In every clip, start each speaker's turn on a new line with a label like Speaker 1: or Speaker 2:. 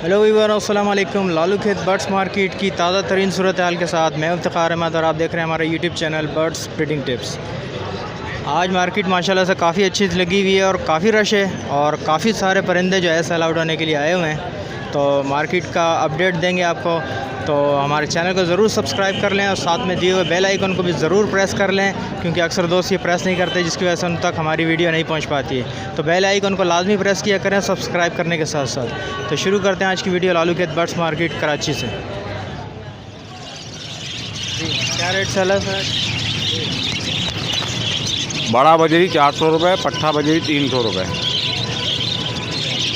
Speaker 1: Hello Weaver अस्सलाम वालेकुम। लालू खेत बर्ड्स मार्केट की ताज़ा तरीन सूरत हाल के साथ मैं इफ्तिखार अहमद और आप देख रहे हैं हमारा YouTube channel birds breeding tips. आज मार्केट माशाल्लाह से काफ़ी अच्छी लगी हुई है और काफ़ी रश है और काफ़ी सारे परिंदे जो है सेल आउट होने के लिए आए हुए हैं। तो मार्केट का अपडेट देंगे आपको, तो हमारे चैनल को ज़रूर सब्सक्राइब कर लें और साथ में दिए हुए बेल आइकन को भी ज़रूर प्रेस कर लें, क्योंकि अक्सर दोस्त ये प्रेस नहीं करते जिसकी वजह से उन तक हमारी वीडियो नहीं पहुंच पाती है। तो बेल आइकन को लाजमी प्रेस किया करें सब्सक्राइब करने के साथ साथ। तो शुरू करते हैं आज की वीडियो लालू खेत बर्ड्स मार्केट कराची से। क्या रेट चल रहा है सर?
Speaker 2: बड़ा बजरी 400 रुपये, पट्ठा बजरी 300 रुपये,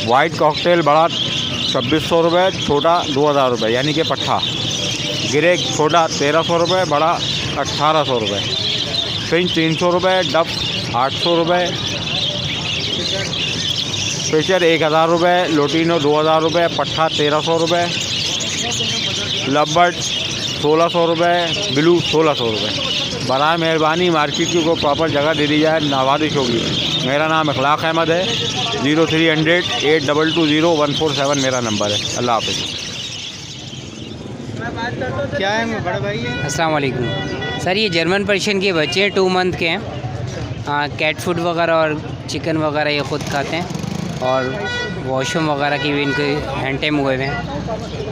Speaker 2: वाइट कॉकटेल बड़ा 2600 रुपये, छोटा 2000 रुपये यानी कि पट्ठा। गिरे छोटा 1300 रुपये, बड़ा 1800 रुपये, फिंच 300 रुपये, डफ 800 रुपये, फिशर 1000 रुपये, लोटिनो 2000 रुपये, पट्ठा 1300 रुपये, लबर्ड 1600 रुपये, ब्लू 1600 रुपये। बराए मेहरबानी मार्केट की को प्रॉपर जगह दे दी जाए, नवाजिश होगी। मेरा नाम इखलाक अहमद है। 0300 8220 147 मेरा नंबर है। अल्लाह हाफ़िज़।
Speaker 1: क्या है बड़े भाई?
Speaker 3: अस्सलाम वालेकुम सर, ये जर्मन पर्शियन के बच्चे हैं, 2 मंथ के हैं। कैट फूड वगैरह और चिकन वगैरह ये ख़ुद खाते हैं और वॉशरूम वगैरह की भी इनके हैंड टाइम हुए हुए हैं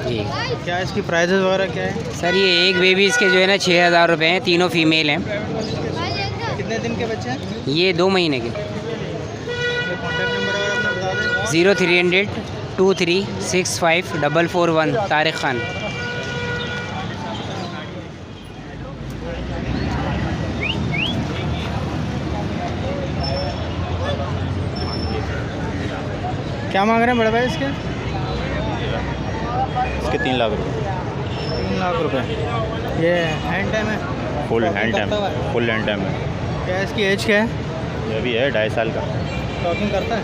Speaker 3: जी।
Speaker 1: क्या इसकी प्राइजेज़ वगैरह क्या है
Speaker 3: सर ये एक बेबी इसके जो है ना 6000 रुपये हैं, तीनों फीमेल हैं।
Speaker 1: कितने दिन के बच्चे हैं?
Speaker 3: ये 2 महीने के।
Speaker 1: कॉन्टैक्ट नंबर अगर अपना बता दें।
Speaker 3: 0300 2365 441 तारिक खान।
Speaker 1: क्या मांग रहे हैं बड़े भाई इसके?
Speaker 4: इसके 3 लाख रुपये।
Speaker 1: 3 लाख रुपए। ये हैंड टाइम है?
Speaker 4: Full hand time, full hand time है।
Speaker 1: क्या इसकी एज क्या है?
Speaker 4: ये भी है 2.5 साल का।
Speaker 1: टॉकिंग करता है?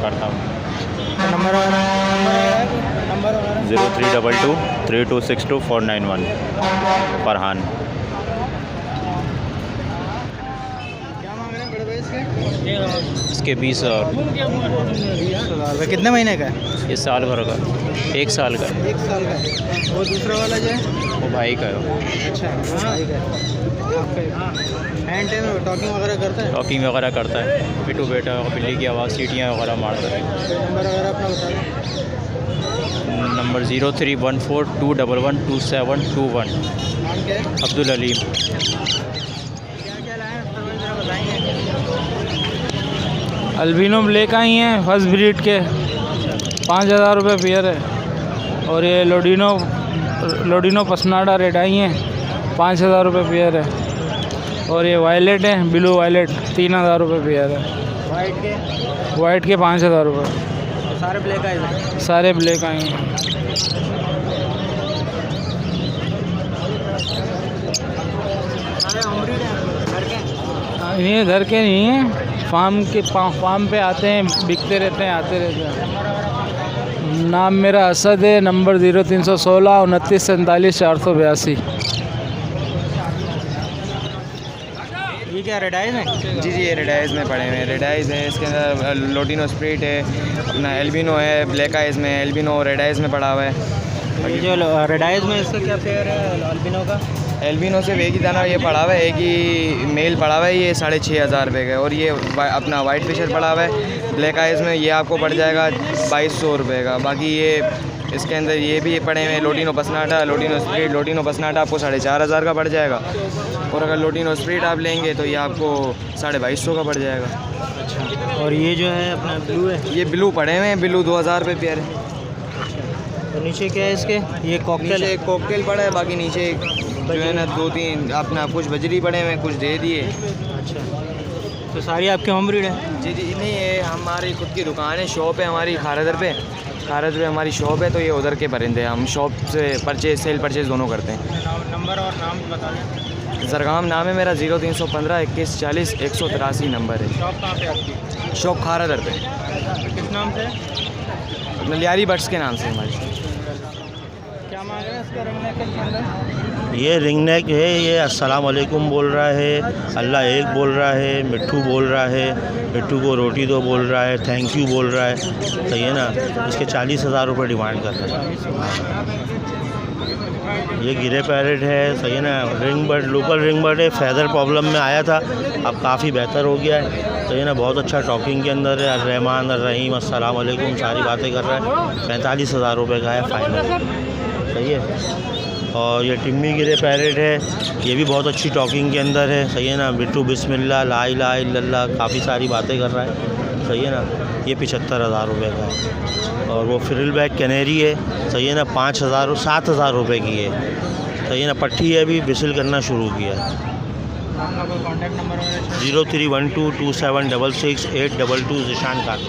Speaker 4: करता हूँ।
Speaker 1: नंबर वगैरह
Speaker 4: 0322 3262 491 फरहान।
Speaker 1: क्या मांग रहे हैं बड़े भाई इसके?
Speaker 4: इसके 20,000।
Speaker 1: कितने महीने का है?
Speaker 4: ये साल भर का, 1 साल का।
Speaker 1: 1 साल का है। वो दूसरा वाला जो है
Speaker 4: वो भाई का है।
Speaker 1: अच्छा भाई का हैंड टाइम टॉकिंग वगैरह करता है?
Speaker 4: टॉकिंग वगैरह करता है, पिटू बेटा बिल्ली की आवाज़, सीटियाँ वगैरह मारता है।
Speaker 1: नंबर वगैरह अपना बता दें।
Speaker 4: नंबर 0314 211 2721।
Speaker 1: नाम क्या है?
Speaker 4: अब्दुल अलीम।
Speaker 1: क्या क्या लाए हैं ज़रा बताएंगे।
Speaker 5: अल्बिनो ब्लैक आई हैं फर्स्ट ब्रीड के, 5000 रुपये पेयर है। और ये लोडिनो पसनाडा रेड आई हैं, 5000 रुपये पेयर है। और ये वायलेट है, ब्लू वायलेट 3000 रुपये पेयर है। वाइट के 5000 रुपये।
Speaker 1: सारे ब्लैक आए हैं?
Speaker 5: सारे ब्लैक आई हैं। ये घर के नहीं हैं, फार्म पे आते हैं, बिकते रहते हैं, आते रहते हैं। नाम मेरा असद है। नंबर 0316 29 47 482।
Speaker 1: ये क्या रेड आइज है?
Speaker 6: जी ये रेड आइज़ में पड़े हुए हैं। रेड आइज़ है, इसके अंदर लोटिनो स्प्रिट है, अपना एल्बिनो है, ब्लैक आइज़ में एल्बिनो रेड आइज़ में पड़ा हुआ है।
Speaker 1: ये जो रेड आइज में इसका क्या फेयर है अल्बिनो का?
Speaker 6: एल्बिनो से एक ही दाना ये पड़ा हुआ है, एक ही मेल पड़ा हुआ है, ये 6500 रुपये का है। और ये अपना वाइट फिशर पड़ा हुआ है ब्लैक आइज़ में, ये आपको पड़ जाएगा 2200 रुपये का। बाकी ये इसके अंदर ये भी पड़े हुए हैं लोटिनो पसनाटा, लोटिनो स्प्रिट। लोटिनो पसनाटा आपको 4500 का पड़ जाएगा, और अगर लोटिनो स्प्रिट आप लेंगे तो ये आपको 2250 का पड़ जाएगा।
Speaker 1: अच्छा, और ये जो है अपना ब्लू है?
Speaker 6: ये ब्लू पड़े हुए हैं, ब्लू 2000 रुपये पेयर है।
Speaker 1: तो नीचे क्या है इसके? ये कॉकटेल
Speaker 6: नीचे एक कॉकटेल पड़ा है, बाकी नीचे जो है ना 2-3 अपना कुछ बजरी पड़े हुए हैं, कुछ दे दिए।
Speaker 1: अच्छा, तो सारी आपके होम ब्रीड है?
Speaker 6: जी नहीं, ये हमारी खुद की दुकान है, शॉप है हमारी खारदर पे हमारी शॉप है। तो ये उधर के परिंदे हम शॉप से सेल परचेज दोनों करते हैं।
Speaker 1: नंबर और नाम बता दें।
Speaker 6: जरगाम नाम है मेरा, 0315 21 40 183 नंबर है।
Speaker 1: शॉप कहाँ पे आपकी?
Speaker 6: शॉप खारदर पे।
Speaker 1: किस नाम से?
Speaker 6: लियारी बर्ड्स के नाम से हमारी।
Speaker 1: क्या क्या मांग रहे हैं इसका रिंग नेक के अंदर?
Speaker 7: ये रिंग नेक है, ये अस्सलाम वालेकुम बोल रहा है, अल्लाह एक बोल रहा है, मिट्ठू बोल रहा है, मिट्ठू को रोटी दो बोल रहा है, थैंक यू बोल रहा है, सही है ना। इसके 40,000 रुपये डिमांड कर रहे हैं। ये गिरे पैरेट है, सही है ना। Ring bird, local ring bird है, फैदर प्रॉब्लम में आया था, अब काफ़ी बेहतर हो गया है, सही है ना। बहुत अच्छा टॉकिंग के अंदर है, अर्रहमान अर्रहीम अस्सलाम वालेकुम सारी बातें कर रहा है। 45,000 रुपये का है फाइनल, सही है। और ये टिम्मी गिरे पैरेट है, ये भी बहुत अच्छी टॉकिंग के अंदर है, सही है ना। बिट्टू बिस्मिल्लाह ला इलाहा इल्लल्लाह काफ़ी सारी बातें कर रहा है, सही है ना। ये 75,000 रुपये का है। और वो फ्रिल बैग कैनेरी है, सही है ना, 5,000 7,000 रुपये की है, सही है ना। पट्टी है, अभी विसिल करना शुरू किया है।
Speaker 1: आपका कोई कॉन्टैक्ट नंबर?
Speaker 7: 03122766 ज़िशान खान।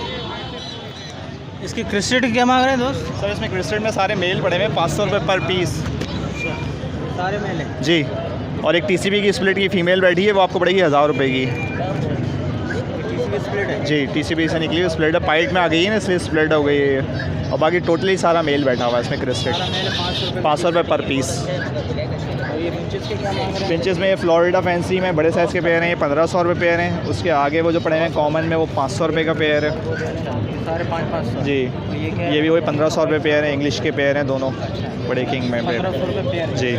Speaker 1: इसकी क्रिस्टेड क्या मांग रहे हैं दोस्त?
Speaker 8: सर इसमें क्रिस्टल में सारे मेल पड़े हुए हैं, 500 रुपये पर पीस
Speaker 1: सारे मेल हैं
Speaker 8: जी। और एक टीसीबी की स्प्लिट की फ़ीमेल बैठी है, वो आपको पड़ेगी 1000 रुपये की
Speaker 1: स्प्लिट है
Speaker 8: जी। टीसीबी से निकली हुई स्प्लिट है, पाइट में आ गई है ना, इसलिए स्प्लिट हो गई है। और बाकी टोटली सारा मेल बैठा हुआ है इसमें क्रिस्टल। 500 रुपये पर पीस।
Speaker 1: ये पिंचेस के क्या मांग रहे हैं?
Speaker 8: पिंचेस में ये फ्लोरिडा फैंसी में बड़े साइज़ के पेयर हैं, ये 1500 रुपये पेयर हैं। उसके आगे वो जो पड़े हैं कॉमन में, वो 500 रुपये का पेयर है
Speaker 1: सारे 500
Speaker 8: जी।
Speaker 1: ये क्या है?
Speaker 8: ये भी वही 1500 रुपये पेयर है, इंग्लिश के पेयर हैं दोनों, बड़े किंग में पेयर
Speaker 1: 1500 रुपये पेयर
Speaker 8: जी।
Speaker 1: ये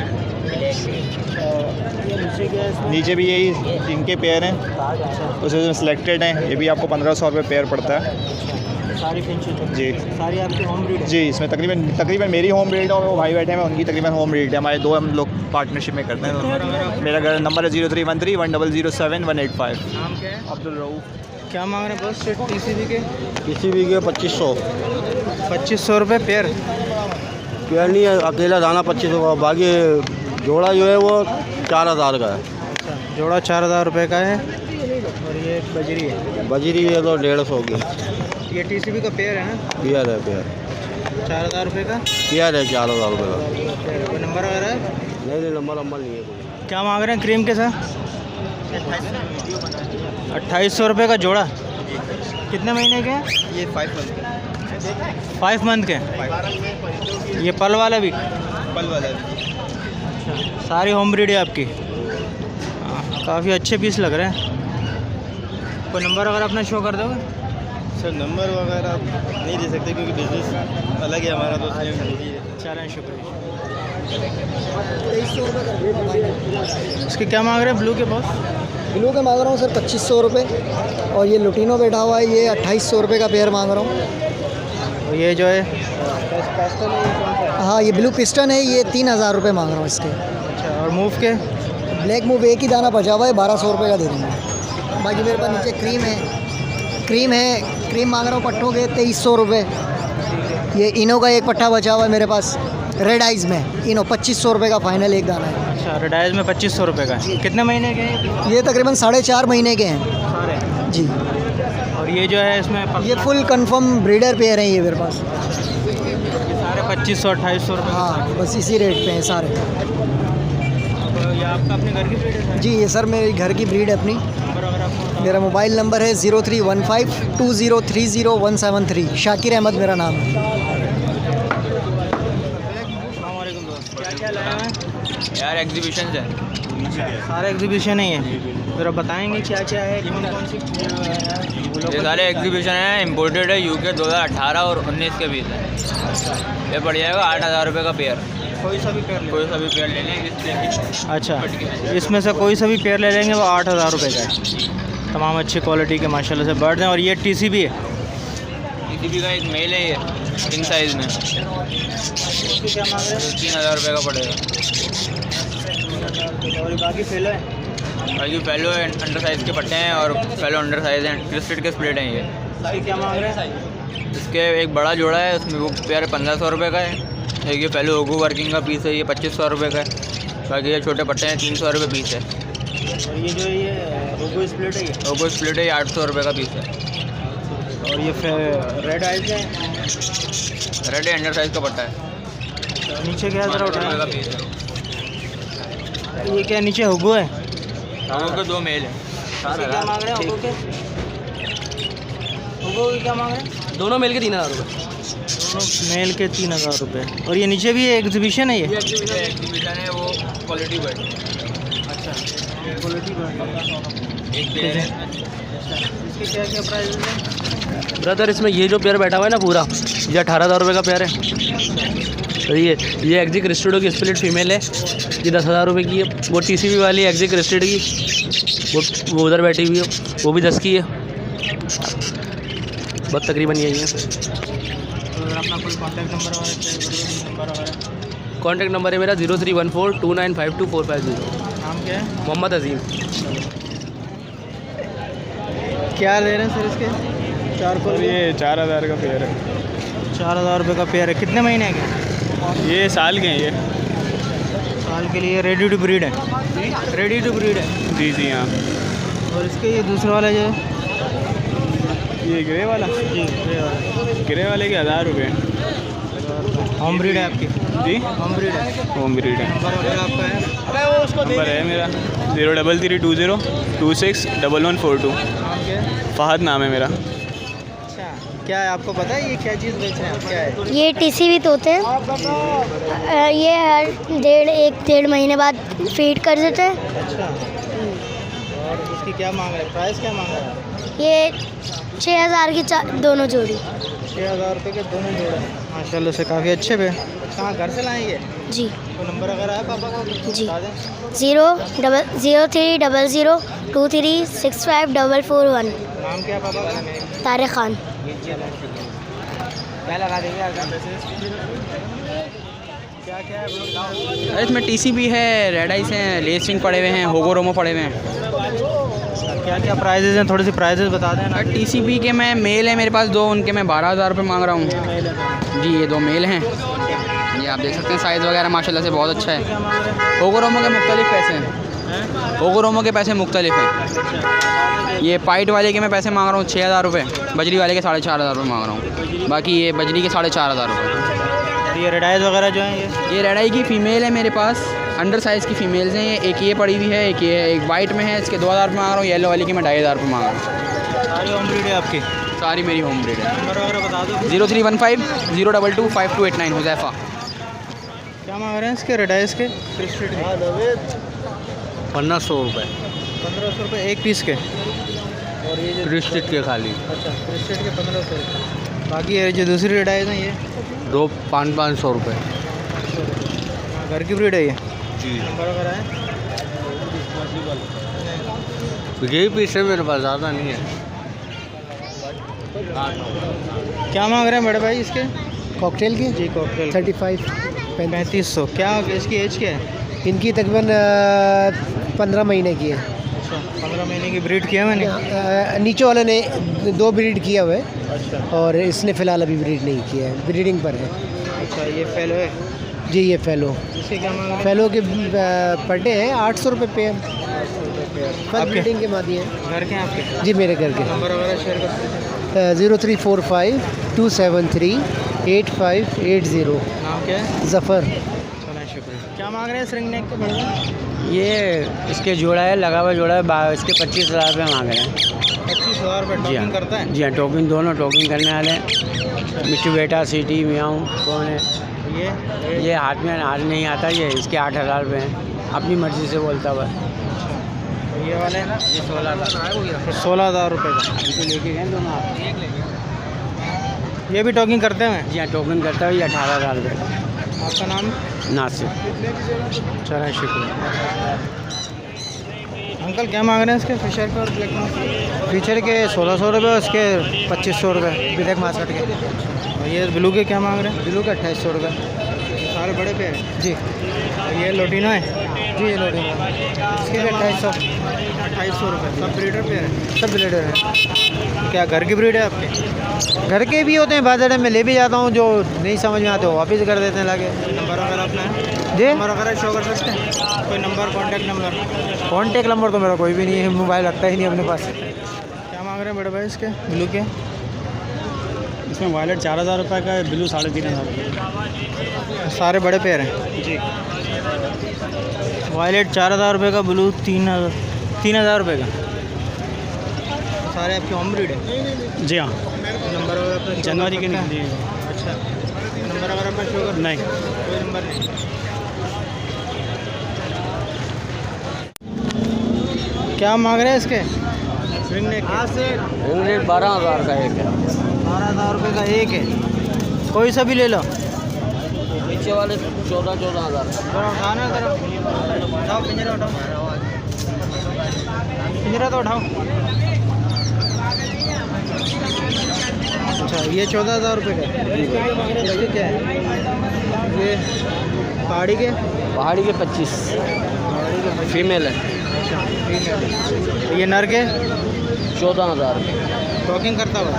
Speaker 1: नीचे क्या है इसमें?
Speaker 8: नीचे भी यही किंग के पेयर हैं, उसमें सिलेक्टेड हैं, ये भी आपको 1500 रुपये पेयर पड़ता है
Speaker 1: सारी पिंचेस
Speaker 8: जी।
Speaker 1: सारी आपकी होम ब्रीड है?
Speaker 8: जी, इसमें तकरीबन मेरी होम ब्रीड है और वो भाई बैठे हैं उनकी तकरीबन होम ब्रीड है। हमारे दो हम लोग पार्टनरशिप में करते हैं। मेरा घर नंबर है 03131007
Speaker 1: नाम क्या है?
Speaker 8: अब्दुल रऊफ़।
Speaker 1: क्या मांग रहे हैं बस टीसीबी के?
Speaker 7: टीसीबी के 2500
Speaker 1: 2500 रुपये पेयर।
Speaker 7: पेयर नहीं है, अकेला दाना 2500 का, बाकी जोड़ा जो है वो 4000 का है।
Speaker 1: अच्छा, जोड़ा 4000 रुपये का है। और ये एक बजरी है?
Speaker 7: बजरी है तो 150 की।
Speaker 1: ये टीसीबी का पेयर है ना?
Speaker 7: पेयर है, पेयर
Speaker 1: 4000 रुपये का
Speaker 7: पेयर है, 4000 रुपये का।
Speaker 1: कोई नंबर वगैरह है?
Speaker 7: नहीं, नंबर नहीं है कोई।
Speaker 1: क्या मांग रहे हैं क्रीम के साथ? 2800 रुपये का जोड़ा। कितने महीने के हैं?
Speaker 6: ये 5 मंथ
Speaker 1: 5 मंथ के। ये पल वाला भी?
Speaker 6: पल वाला है।
Speaker 1: सारी होम ब्रीड है आपकी? काफ़ी अच्छे पीस लग रहे हैं। कोई नंबर वगैरह अपना शो कर दोगे?
Speaker 6: सर नंबर वगैरह नहीं दे सकते क्योंकि बिज़नेस अलग है हमारा, तो
Speaker 1: चलें, शुक्रिया। इसके क्या मांग रहे हैं ब्लू के बॉस?
Speaker 9: ब्लू के मांग रहा हूँ सर 2500 रुपये। और ये लुटिनो बैठा हुआ है, ये 2800 रुपये का पेयर मांग रहा हूँ।
Speaker 1: और ये जो है
Speaker 9: हाँ, ये ब्लू पिस्टन है, ये 3000 रुपये मांग रहा हूँ इसके।
Speaker 1: अच्छा, और मूव के?
Speaker 9: ब्लैक मूव एक ही दाना बचा हुआ है, 1200 रुपये का दे देंगे। बाकी मेरे पास नीचे क्रीम है, क्रीम मांग रहा हूँ पट्टों के 2300 रुपये। ये इनो का एक पट्टा बचा हुआ है मेरे पास, रेड आइज़ में इनो 2500 रुपये का फाइनल एक दाना है।
Speaker 1: अच्छा, रेडाइज में 2500 रुपये का। कितने महीने के हैं
Speaker 9: ये तकरीबन 4.5 महीने के हैं
Speaker 1: सारे?
Speaker 9: जी।
Speaker 1: और ये जो है इसमें
Speaker 9: ये फुल कंफर्म ब्रीडर पेयर हैं ये मेरे पास।
Speaker 1: ये सारे 2500-2800 रुपये?
Speaker 9: हाँ, बस इसी रेट पे हैं सारे।
Speaker 1: तो ये आपका अपने घर की ब्रीड है?
Speaker 9: जी, ये सर मेरी घर की ब्रीड है अपनी।
Speaker 1: नंबर वगैरह आपको?
Speaker 9: मेरा मोबाइल नंबर है 031520300173। शाकिर अहमद मेरा नाम है।
Speaker 1: अस्सलामुअलैकुम दोस्त, क्या लाया है?
Speaker 4: यार एग्जीबिशन है,
Speaker 1: सारे एग्जीबिशन ही है। ज़रा बताएंगे क्या क्या है, कौन सी?
Speaker 4: ये सारे एग्जीबिशन है, इम्पोर्टेड है यूके 2018 और 19 के बीच है। ये पड़ जाएगा 8000 रुपये का पेयर।
Speaker 1: कोई सा भी पेयर ले?
Speaker 4: कोई सा भी पेयर ले लें।
Speaker 1: अच्छा, इसमें से कोई सा भी पेयर ले लेंगे वो 8000 रुपये का है। तमाम अच्छी क्वालिटी के माशाल्लाह से बर्ड्स हैं। और ये टीसीबी है?
Speaker 4: टीसीबी का एक मेल है, ये किंग साइज़ में।
Speaker 1: क्या मांग रहे हैं?
Speaker 4: 3000 रुपये का पड़ेगा।
Speaker 1: और बाकी फेलो है?
Speaker 4: बाकी फेलो अंडर साइज़ के पट्टे हैं और फेलो अंडर साइज़ हैं, क्रिस्टेड के स्प्लिट हैं ये।
Speaker 1: इसकी क्या मांग रहे हैं?
Speaker 4: इसके एक बड़ा जोड़ा है, उसमें वो पेयर 1500 रुपये का है। एक ये पहले ओगू वर्किंग का पीस है, ये 2500 रुपये का है। बाकी ये छोटे पट्टे हैं, 300 रुपये पीस है।
Speaker 1: और ये जो ये ओगो स्प्लिट है? ये
Speaker 4: ओगो स्प्लिट है, ये 800 रुपये का पीस है।
Speaker 1: और ये रेड आइज है?
Speaker 4: रेड है, अंडर साइज़ का पट्टा है।
Speaker 1: नीचे क्या ज़रा
Speaker 4: 500 रुपये का
Speaker 1: उठाएं?
Speaker 4: पीस है।
Speaker 1: ये क्या नीचे हुगो है?
Speaker 4: ओगो के 2 मेल है।
Speaker 1: क्या मांग रहे हैं हुगो के? हुगो की क्या मांग रहे हैं?
Speaker 10: दोनों मिल के 3000 रुपये।
Speaker 1: दोनों मेल के 3000 रुपये। और ये नीचे भी एग्जीबिशन है, ये
Speaker 4: एग्जीबिशन है वो क्वालिटी बर्ड।
Speaker 1: अच्छा क्वालिटी बर्ड। इसके क्या क्या प्राइस है
Speaker 10: ब्रदर? इसमें ये जो पेयर बैठा हुआ है ना पूरा, ये 18,000 रुपये का पेयर है। तो ये एग्जिक रिस्टेडो की स्प्लिट फीमेल है, ये 10,000 रुपये की है। वो टीसीबी वाली एग्जिक रिस्टेड की, वो उधर बैठी हुई है, वो भी 10 की है। बस तकरीबन यही है।
Speaker 1: अगर अपना कोई कॉन्टैक्ट नंबर वगैरह?
Speaker 10: कॉन्टैक्ट नंबर है मेरा 0314295245
Speaker 1: नाम क्या है?
Speaker 10: मोहम्मद अजीम।
Speaker 1: क्या ले रहे हैं सर इसके? 4 को
Speaker 5: ये 4000 का पेयर है।
Speaker 1: 4000 रुपये का पेयर है। कितने महीने के?
Speaker 5: ये साल के हैं ये।
Speaker 1: साल के लिए रेडी टू ब्रीड है? रेडी टू ब्रीड है
Speaker 5: जी जी हाँ।
Speaker 1: और इसके ये दूसरा वाला जो है,
Speaker 5: ये ग्रे वाला?
Speaker 1: जी ग्रे वाला,
Speaker 5: ग्रे वाले के 1000 रुपये।
Speaker 1: होम ब्रीड है आपकी?
Speaker 5: जी
Speaker 1: होम ब्रीड है।
Speaker 5: होम ब्रीड है।
Speaker 1: नंबर वगैरह आपका है?
Speaker 5: नंबर है मेरा 03320211142।
Speaker 1: नाम क्या है?
Speaker 5: फहद नाम है मेरा।
Speaker 1: अच्छा क्या है आपको पता है ये क्या चीज़ बेच रहे हैं आप? क्या है
Speaker 11: ये टीसीबी तोते हैं। ये हर 1.5 महीने बाद फीड कर देते हैं।
Speaker 1: अच्छा और इसकी क्या मांग रहे हैं? प्राइस क्या मांग रहे हैं?
Speaker 11: ये 6000 की दोनों जोड़ी।
Speaker 1: 6000 रुपये के दोनों जोड़े माशाल्लाह से काफ़ी अच्छे पे। कहाँ घर से लाएंगे?
Speaker 11: जी
Speaker 1: तो नंबर वगैरह है पापा का?
Speaker 11: जी
Speaker 1: बता दें।
Speaker 11: 0300265441।
Speaker 1: नाम क्या है पापा का?
Speaker 11: तारिक खान।
Speaker 1: क्या लगा देंगे क्या क्या है?
Speaker 4: इसमें टीसीबी है, रेड आइस हैं, लेसिंग पड़े हुए हैं, होगो रोमो पड़े हुए हैं।
Speaker 1: क्या क्या प्राइजेज़ हैं? थोड़ी सी प्राइजेज़ बता दें ना।
Speaker 4: टीसीबी के मैं मेल है मेरे पास 2, उनके मैं 12,000 रुपये मांग रहा हूँ। जी ये 2 मेल हैं, ये आप देख सकते हैं साइज़ वगैरह माशाल्लाह से बहुत अच्छा है। होगो रोमो के मुख्तलिफ पैसे हैं, होगो रोमो के पैसे मुख्तलिफ हैं। ये पाइट वाले के मैं पैसे मांग रहा हूँ 6000 रुपये, बजरी वाले के 4500 रुपये मांग रहा हूँ। बाकी ये बजरी के 4500 रुपये।
Speaker 1: ये रेडाइज वगैरह जो हैं
Speaker 4: ये रेडाई की फ़ीमेल है मेरे पास, अंडर साइज़ की फ़ीमेल्स हैं। एक ये पड़ी हुई है, एक ये है, एक वाइट में है, इसके 2000 रुपये मांग रहा हूँ। येलो वाली की मैं 2500 रुपये मांग रहा हूँ।
Speaker 1: सारी होम ब्रीड है आपकी?
Speaker 4: सारी मेरी होम ब्रीड है।
Speaker 1: नंबर वगैरह बता दो।
Speaker 4: 0315-022-5289 हुज़ैफ़ा।
Speaker 1: क्या मांग रहे हैं इसके रेडाइज के?
Speaker 10: 1500 रुपये।
Speaker 1: 1500 रुपये एक पीस के? और ये जो
Speaker 10: क्रिस्टेड के खाली।
Speaker 1: अच्छा क्रिस्टेड के 1500 रुपये। बाकी ये जो दूसरी रेडाइज हैं ये
Speaker 10: 500 रुपये।
Speaker 1: घर की ब्रीड है ये?
Speaker 10: जी।
Speaker 1: नंबर वगैरह है?
Speaker 10: यही पीस है मेरे पास, ज़्यादा नहीं है।
Speaker 1: क्या मांग रहे हैं बड़े भाई इसके?
Speaker 9: कॉकटेल की
Speaker 1: जी कॉकटेल
Speaker 9: 35
Speaker 1: 3500। क्या इसकी एज क्या है?
Speaker 9: इनकी तकरीबन 15 महीने की है।
Speaker 1: अच्छा 15 महीने की ब्रीड किया मैंने?
Speaker 9: नीचे वाले ने 2 ब्रीड किया हुआ है
Speaker 1: अच्छा
Speaker 9: और इसने फ़िलहाल अभी ब्रीड नहीं किया है, ब्रीडिंग पर है।
Speaker 1: अच्छा ये फेलो है?
Speaker 9: जी ये फेलो।
Speaker 1: इसके क्या मांग रहे हैं?
Speaker 9: फेलो के पर डे है 800 रुपये पेयर। फर्स्ट
Speaker 1: आपके?
Speaker 9: ब्रीडिंग के मादी हैं।
Speaker 1: घर के हैं आपके?
Speaker 9: जी मेरे घर के।
Speaker 1: नंबर वगैरह शेयर कर दीजिए।
Speaker 9: 0345-273-8580।
Speaker 1: नाम क्या है?
Speaker 9: ज़फ़र।
Speaker 1: चलो शुक्रिया। क्या मांग रहे हैं स्रिंग नेक के बड़े?
Speaker 3: ये इसके जोड़ा है, लगा हुआ जोड़ा है, इसके 25,000 रुपये मांग रहे हैं।
Speaker 1: 25,000 रुपये टॉकिंग करता है?
Speaker 3: जी हाँ, टोकिंग दोनों टोकिंग करने वाले हैं। मिट्टू बेटा, सीटी, मियाँ कौन है? ये हाथ में हाथ नहीं आता, ये इसके 8,000 रुपये हैं, अपनी मर्ज़ी से बोलता हुआ।
Speaker 1: ये वाले
Speaker 3: ये 16,000
Speaker 1: 16,000 रुपये का
Speaker 3: इनको लेके गए दोनों आप।
Speaker 1: ये भी टॉकिंग करते हैं?
Speaker 3: जी हाँ, टोकन करता है, ये 18,000 रुपये।
Speaker 1: आपका नाम?
Speaker 3: नासिर।
Speaker 1: चलो शुक्रिया। अंकल क्या मांग रहे हैं इसके फिशर के और ब्लैक मास्क? फिशर के 1600 रुपये, उसके 2500 रुपये ब्लैक मास्क के। और ये ब्लू के क्या मांग रहे हैं?
Speaker 9: ब्लू का 2800 रुपये।
Speaker 1: सारे बड़े पे हैं?
Speaker 9: जी।
Speaker 1: और ये लोटिनो है?
Speaker 9: जी ये लोडिंग है, इसके भी
Speaker 1: 2800 रुपये। सब ब्रीडर पे है?
Speaker 9: सब ब्रीडर है।
Speaker 1: क्या घर की ब्रीड है आपके?
Speaker 9: घर के भी होते हैं, बाजार में ले भी जाता हूँ, जो नहीं समझ में आते हो वापस कर देते हैं लाके।
Speaker 1: नंबर वगैरह अपना है?
Speaker 9: जी
Speaker 1: नंबर वगैरह शो कर सकते हैं? कोई number contact number?
Speaker 9: Contact number तो मेरा कोई भी नहीं है, मोबाइल रखता ही नहीं अपने पास।
Speaker 1: क्या मांग रहे हैं बड़े भाई इसके ब्लू के?
Speaker 5: इसमें वायलेट 4000 रुपये का है, ब्लू 3500 रुपये।
Speaker 1: सारे बड़े पेयर हैं?
Speaker 5: जी।
Speaker 1: वायलेट 4000 रुपये का, ब्लू 3000 रुपये का। सारे आपकी होम ब्रीड है?
Speaker 5: जी हाँ।
Speaker 1: नंबर वगैरह अपना show
Speaker 5: जनवरी
Speaker 1: कर
Speaker 5: के
Speaker 1: सकते हैं?
Speaker 5: निकली है।
Speaker 1: अच्छा, नंबर वगैरह अपना शो कर
Speaker 5: नहीं।
Speaker 1: कोई नंबर नहीं। क्या मांग रहे हैं इसके रिंग नेक के?
Speaker 10: रेट 12,000 का एक है।
Speaker 1: 12,000 रुपये का एक है। कोई सा भी ले लो।
Speaker 10: नीचे वाले 14,000
Speaker 1: जरा उठाना जरा, उठाओ पिंजरा उठाओ, पिंजरा तो उठाओ। अच्छा, ये 14,000 रुपये का है। इसके क्या है? ये पहाड़ी के
Speaker 10: पहाड़ी के 25 फीमेल है।
Speaker 1: ये नर के
Speaker 10: 14,000
Speaker 1: टॉकिंग करता हुआ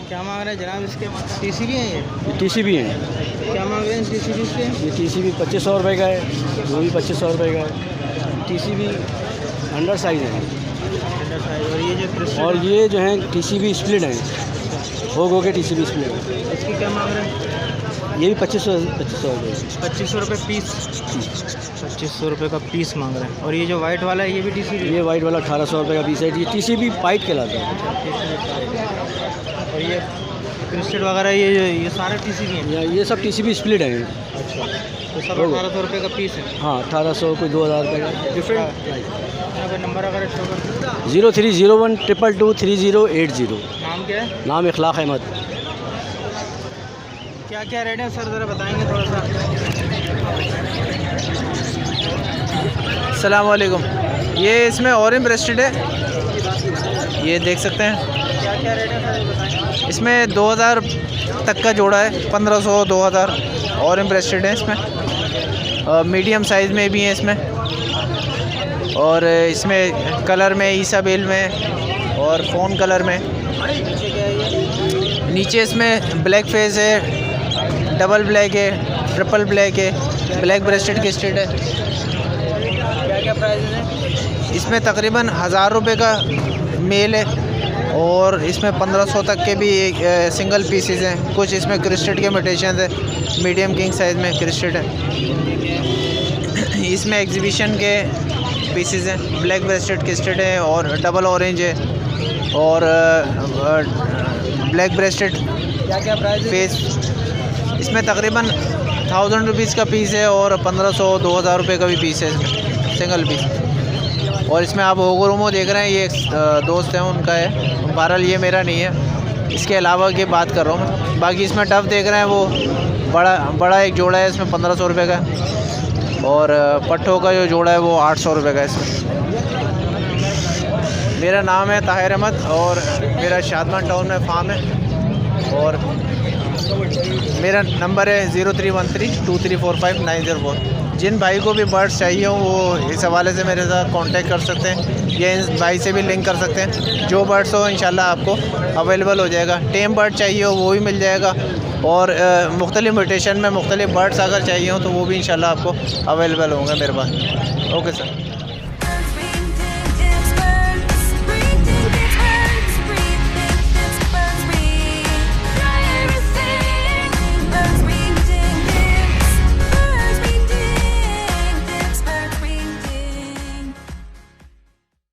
Speaker 1: क्या मांग रहे हैं जनाब इसके? टीसीबी है ये?
Speaker 10: TCB है।
Speaker 1: क्या मांग रहे हैं टीसीबी इसके?
Speaker 10: ये TCB 2500 रुपये का है, वो भी 2500 रुपये का है। TCB अंडर साइज है।
Speaker 1: और ये जो क्रिस्टल
Speaker 10: और ये जो है TCB स्प्लिट है, हो के TCB स्प्लिट है।
Speaker 1: इसकी क्या मांग रहे हैं?
Speaker 10: ये भी 2500 रुपये।
Speaker 1: 2500 रुपये पीस। 2500 रुपये का पीस मांग रहे हैं। और ये जो वाइट वाला है ये भी टीसीबी?
Speaker 10: ये वाइट वाला 1800 रुपये का पीस है। ये TCB पाइट कहलाता है।
Speaker 1: और ये क्रिस्टल वगैरह ये सारे टीसीबी हैं?
Speaker 10: ये सब TCB स्प्लिट है।
Speaker 1: तो सब 1800 रुपये का पीस है?
Speaker 10: हाँ, 1800 कोई 2000 रुपये का डिफरेंट।
Speaker 1: यहाँ पर नंबर वगैरह शो कर।
Speaker 10: 0301 222 3080।
Speaker 1: नाम क्या है?
Speaker 10: नाम इखलाक अहमद।
Speaker 1: क्या क्या रेट है सर ज़रा बताएंगे थोड़ा सा?
Speaker 6: अस्सलाम वालेकुम। ये इसमें ऑरेंज ब्रेस्टेड है, ये देख सकते हैं।
Speaker 1: क्या क्या रेट है सर बताएंगे?
Speaker 6: इसमें 2000 तक का जोड़ा है, 1500 2000 ऑरेंज ब्रेस्टेड है इसमें। मीडियम साइज़ में भी है इसमें, और इसमें कलर में ईसाबेल में और फ़ोन कलर में। नीचे इसमें ब्लैक फेस है, डबल ब्लैक है, ट्रिपल ब्लैक है, ब्लैक ब्रेस्टेड की स्टेट है।
Speaker 1: क्या क्या प्राइस है?
Speaker 6: इसमें तकरीबन 1000 रुपये का मेल है, और इसमें 1500 तक के भी सिंगल पीसेस हैं। कुछ इसमें क्रिस्टेड के म्यूटेशन है, मीडियम किंग साइज़ में क्रिस्टेड है। इसमें एग्जीबिशन के पीसेस हैं, ब्लैक ब्रेस्टेड क्रिस्टेड है, और डबल ऑरेंज है, और ब्लैक ब्रेस्टेड
Speaker 1: क्या क्या प्राइस है?
Speaker 6: फेस। इसमें तकरीबन 1000 रुपीज़ का पीस है, और 1500-2000 रुपये का भी पीस है इसमें, सिंगल पीस। और इसमें आप होगोरोमो देख रहे हैं, ये दोस्त हैं उनका है, बहरहाल ये मेरा नहीं है। इसके अलावा की बात कर रहा हूँ मैं। बाकी इसमें टफ देख रहे हैं, वो बड़ा एक जोड़ा है इसमें 1500 रुपये का, और पट्ठों का जो जोड़ा है वो 800 रुपये का है इसमें। मेरा नाम है ताहिर अहमद, और मेरा शादमान टाउन में फार्म है, और मेरा नंबर है 03132345 जिन भाई को भी बर्ड्स चाहिए हो वो इस हवाले से मेरे साथ कांटेक्ट कर सकते हैं, या इस भाई से भी लिंक कर सकते हैं। जो बर्ड्स हो इंशाल्लाह आपको अवेलेबल हो जाएगा। टेम बर्ड चाहिए हो वो भी मिल जाएगा, और मुख्तलिफ म्यूटेशन में मुख्तलिफ बर्ड्स अगर चाहिए हो तो वो भी इंशाल्लाह आपको अवेलेबल होंगे मेरे पास। Okay sir.